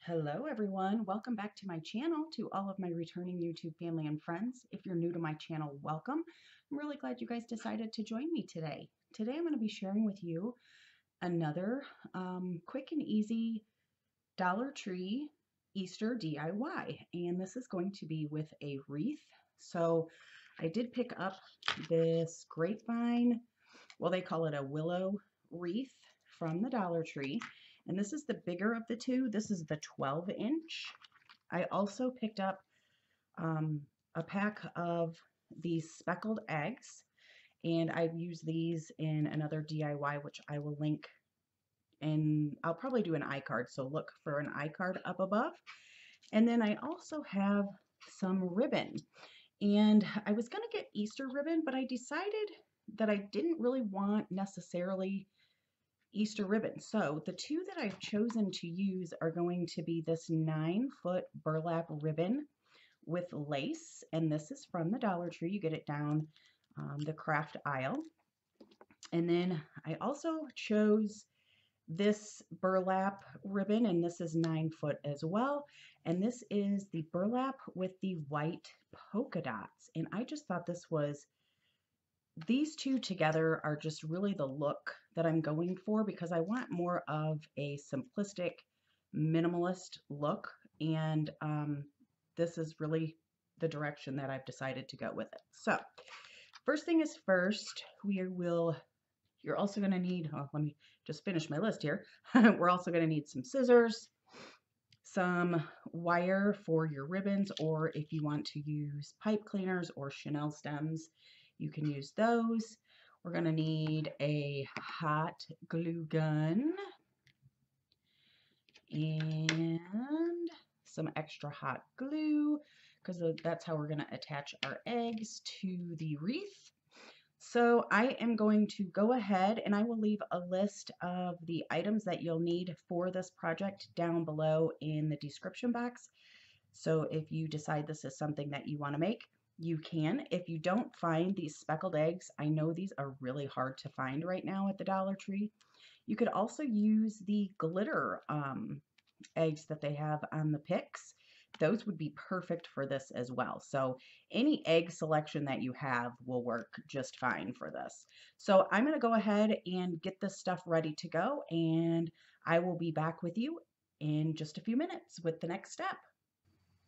Hello everyone, welcome back to my channel. To all of my returning YouTube family and friends, if you're new to my channel, welcome. I'm really glad you guys decided to join me today. Today I'm going to be sharing with you another quick and easy Dollar Tree Easter DIY, and this is going to be with a wreath. So I did pick up this grapevine, well, they call it a willow wreath from the Dollar Tree. And this is the bigger of the two. This is the 12-inch. I also picked up a pack of these speckled eggs, and I've used these in another DIY, which I will link, and I'll probably do an iCard, so look for an iCard up above. And then I also have some ribbon, and I was going to get Easter ribbon, but I decided that I didn't really want necessarily Easter ribbon. So the two that I've chosen to use are going to be this 9-foot burlap ribbon with lace, and this is from the Dollar Tree. You get it down the craft aisle. And then I also chose this burlap ribbon, and this is 9 foot as well. And this is the burlap with the white polka dots. And I just thought these two together are just really the look that I'm going for, because I want more of a simplistic, minimalist look, and this is really the direction that I've decided to go with it. So first thing is first, you're also going to need, oh, let me just finish my list here. We're also going to need some scissors, some wire for your ribbons, or if you want to use pipe cleaners or Chanel stems, you can use those. We're going to need a hot glue gun and some extra hot glue, because that's how we're going to attach our eggs to the wreath. So I am going to go ahead and I will leave a list of the items that you'll need for this project down below in the description box. So if you decide this is something that you want to make, you can. If you don't find these speckled eggs, I know these are really hard to find right now at the Dollar Tree. You could also use the glitter eggs that they have on the picks. Those would be perfect for this as well. So any egg selection that you have will work just fine for this. So I'm going to go ahead and get this stuff ready to go, and I will be back with you in just a few minutes with the next step.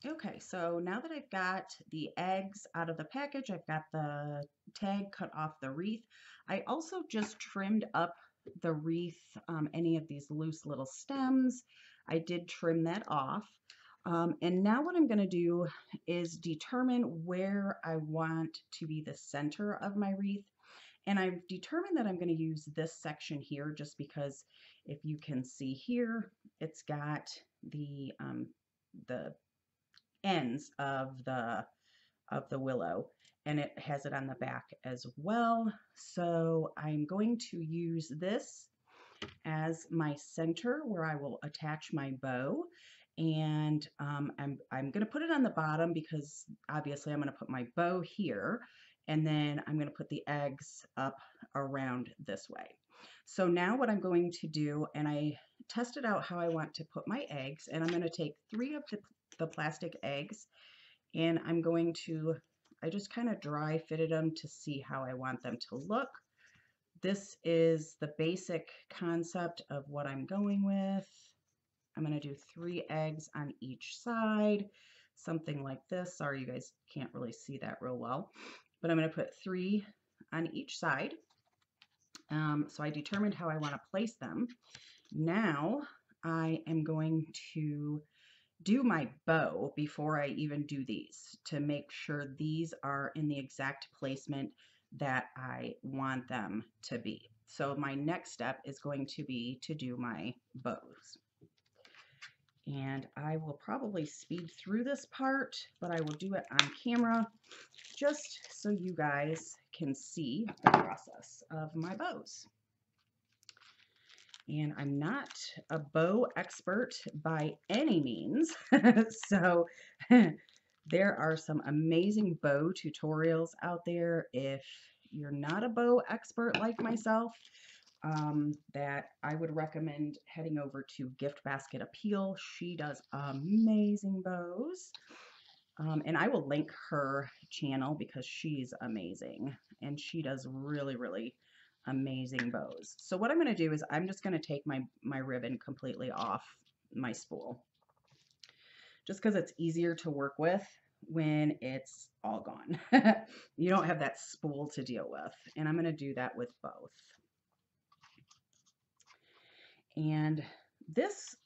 Okay, so now that I've got the eggs out of the package, I've got the tag cut off the wreath. I also just trimmed up the wreath, any of these loose little stems. I did trim that off. And now what I'm going to do is determine where I want to be the center of my wreath. And I've determined that I'm going to use this section here, just because if you can see here, it's got the ends of the willow, and it has it on the back as well. So I'm going to use this as my center where I will attach my bow, and I'm going to put it on the bottom because obviously I'm going to put my bow here, and then I'm going to put the eggs up around this way. So now what I'm going to do, and I tested out how I want to put my eggs, and I'm going to take 3 of the plastic eggs, and I just kind of dry fitted them to see how I want them to look. This is the basic concept of what I'm going with. I'm going to do 3 eggs on each side, something like this. Sorry, you guys can't really see that real well, but I'm going to put 3 on each side. So I determined how I want to place them. Now I am going to do my bow before I even do these, to make sure these are in the exact placement that I want them to be. So my next step is going to be to do my bows. And I will probably speed through this part, but I will do it on camera just so you guys can see the process of my bows. And I'm not a bow expert by any means, so there are some amazing bow tutorials out there if you're not a bow expert like myself. that I would recommend heading over to Gift Basket Appeal. She does amazing bows. And I will link her channel because she's amazing and she does really, really amazing bows. So what I'm going to do is I'm just going to take my ribbon completely off my spool just because it's easier to work with when it's all gone. You don't have that spool to deal with. And I'm going to do that with both. And this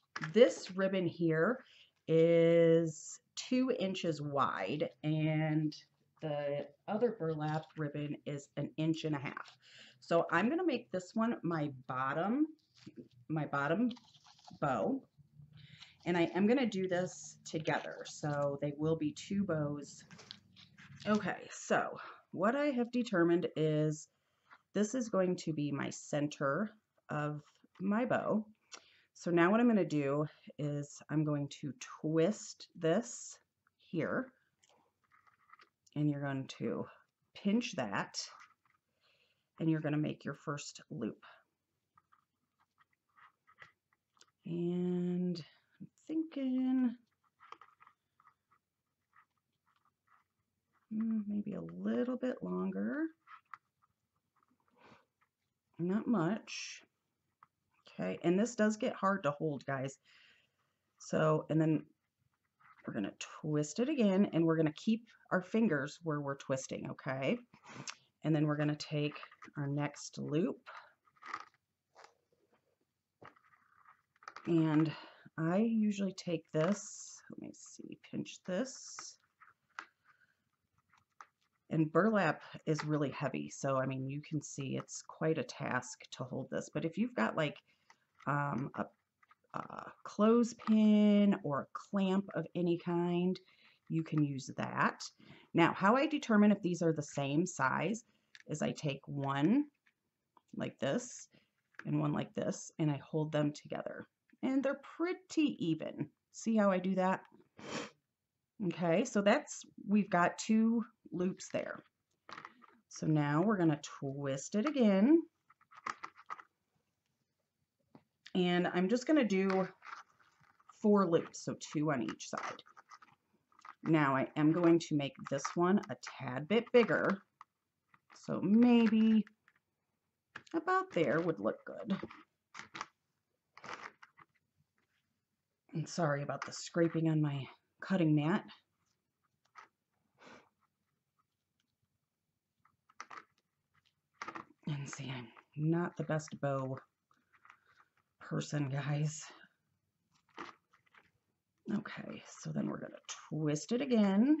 ribbon here is 2 inches wide, and the other burlap ribbon is 1.5 inches. So I'm going to make this one my bottom bow, and I am going to do this together. So they will be 2 bows. Okay, so what I have determined is this is going to be my center of my bow. So now what I'm going to do is I'm going to twist this here, and you're going to pinch that, and you're going to make your first loop. And I'm thinking maybe a little bit longer, not much. Okay, and this does get hard to hold, guys. So, and then we're going to twist it again, and we're going to keep our fingers where we're twisting, okay? And then we're going to take our next loop. And I usually take this, let me see, pinch this. And burlap is really heavy, so I mean, you can see it's quite a task to hold this. But if you've got like a clothespin or a clamp of any kind, you can use that. Now, how I determine if these are the same size is I take one like this and one like this, and I hold them together. And they're pretty even. See how I do that? Okay, so we've got 2 loops there. So now we're going to twist it again. And I'm just going to do 4 loops, so 2 on each side. Now I am going to make this one a tad bit bigger. So maybe about there would look good. And sorry about the scraping on my cutting mat. And see, I'm not the best bow person, guys. Okay, so then we're going to twist it again.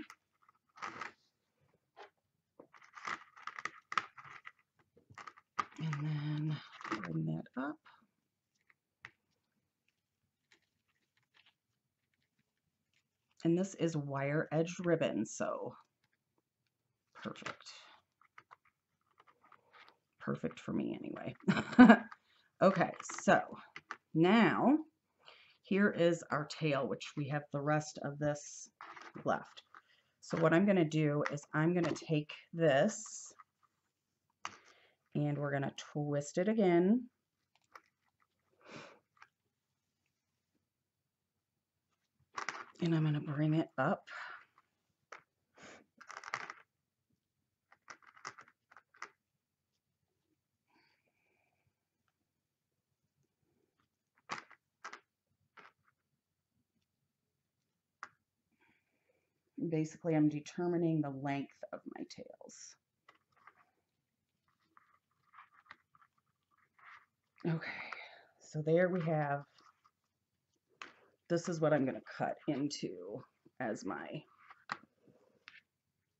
And then bring that up. And this is wire edged ribbon, so perfect. Perfect for me anyway. Okay, so now here is our tail, which we have the rest of this left. So what I'm going to do is I'm going to take this and we're going to twist it again. And I'm going to bring it up. Basically, I'm determining the length of my tails. Okay, so there we have, this is what I'm going to cut into as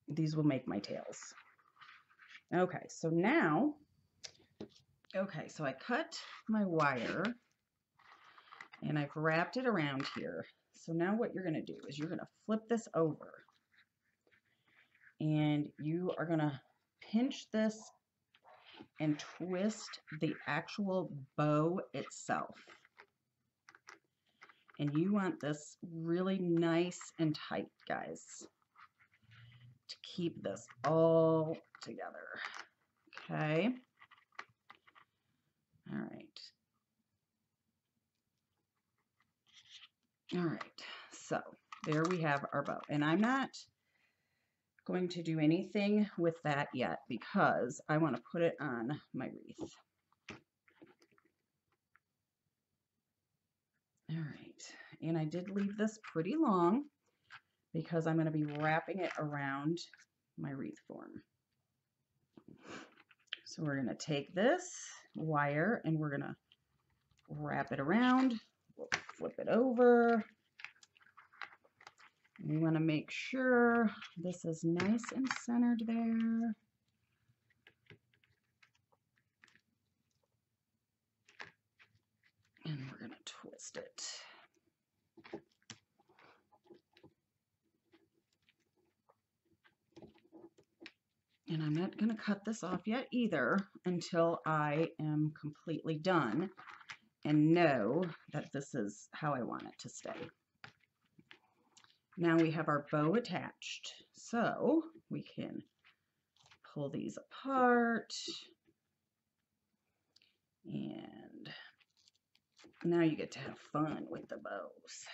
these will make my tails. Okay, so now, okay, so I cut my wire and I've wrapped it around here. So now what you're going to do is you're going to flip this over and you are going to pinch this and twist the actual bow itself. And you want this really nice and tight, guys, to keep this all together. Okay. All right. All right. So there we have our bow. And I'm not going to do anything with that yet because I want to put it on my wreath. All right. And I did leave this pretty long because I'm going to be wrapping it around my wreath form. So we're going to take this wire and we're going to wrap it around. We'll flip it over. We want to make sure this is nice and centered there. And we're going to twist it. And I'm not going to cut this off yet either until I am completely done and know that this is how I want it to stay. Now we have our bow attached, so we can pull these apart. And now you get to have fun with the bows.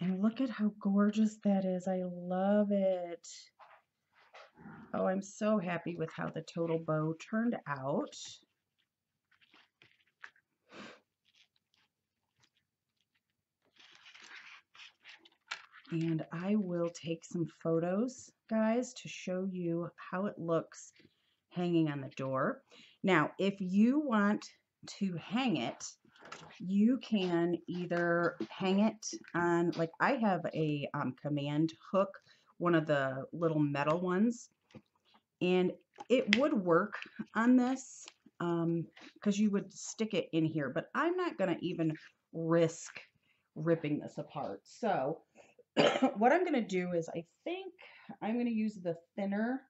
And look at how gorgeous that is. I love it. Oh, I'm so happy with how the total bow turned out. And I will take some photos, guys, to show you how it looks hanging on the door. Now, if you want to hang it, you can either hang it on, like I have a command hook, one of the little metal ones, and it would work on this because you would stick it in here, but I'm not going to even risk ripping this apart. So what I'm going to do is I think I'm going to use the thinner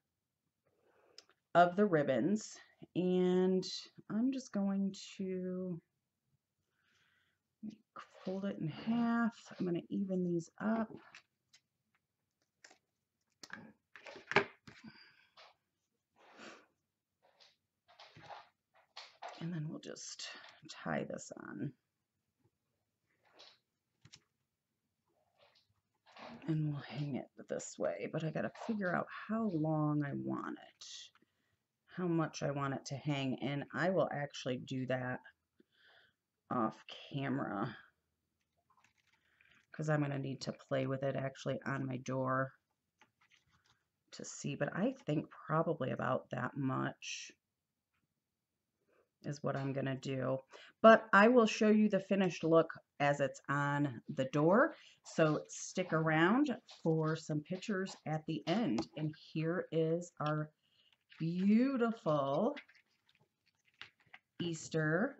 of the ribbons, and I'm just going to Fold it in half. I'm going to even these up. And then we'll just tie this on. And we'll hang it this way, but I got to figure out how long I want it, how much I want it to hang, and I will actually do that off camera because I'm going to need to play with it actually on my door to see, but I think probably about that much is what I'm going to do. But I will show you the finished look as it's on the door. So stick around for some pictures at the end. And here is our beautiful Easter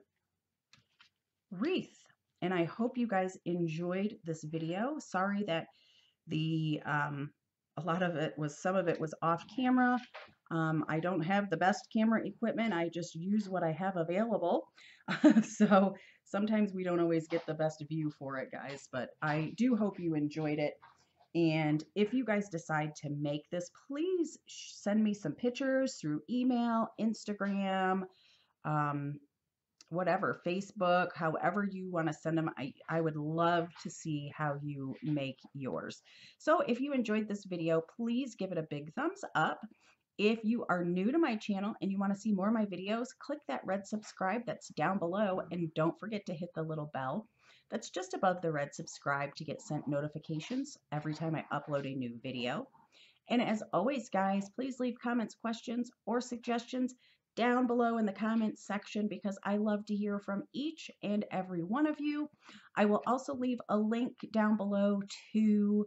wreath. And I hope you guys enjoyed this video. Sorry that some of it was off camera. I don't have the best camera equipment. I just use what I have available. So sometimes we don't always get the best view for it, guys, but I do hope you enjoyed it. And if you guys decide to make this, please send me some pictures through email, Instagram, whatever, Facebook, however you want to send them. I would love to see how you make yours. So if you enjoyed this video, please give it a big thumbs up. If you are new to my channel and you want to see more of my videos, click that red subscribe that's down below, and don't forget to hit the little bell that's just above the red subscribe to get sent notifications every time I upload a new video. And as always, guys, please leave comments, questions, or suggestions down below in the comments section because I love to hear from each and every one of you. I will also leave a link down below to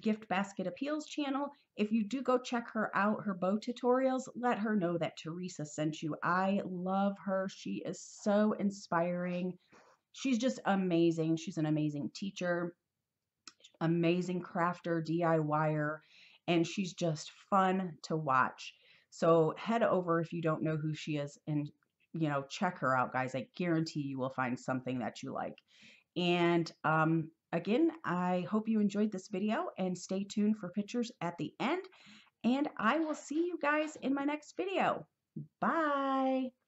Gift Basket Appeals channel. If you do go check her out, her bow tutorials, let her know that Teresa sent you. I love her. She is so inspiring. She's just amazing. She's an amazing teacher, amazing crafter, DIYer, and she's just fun to watch. So head over if you don't know who she is and, check her out, guys. I guarantee you will find something that you like. And again, I hope you enjoyed this video, and stay tuned for pictures at the end. And I will see you guys in my next video. Bye.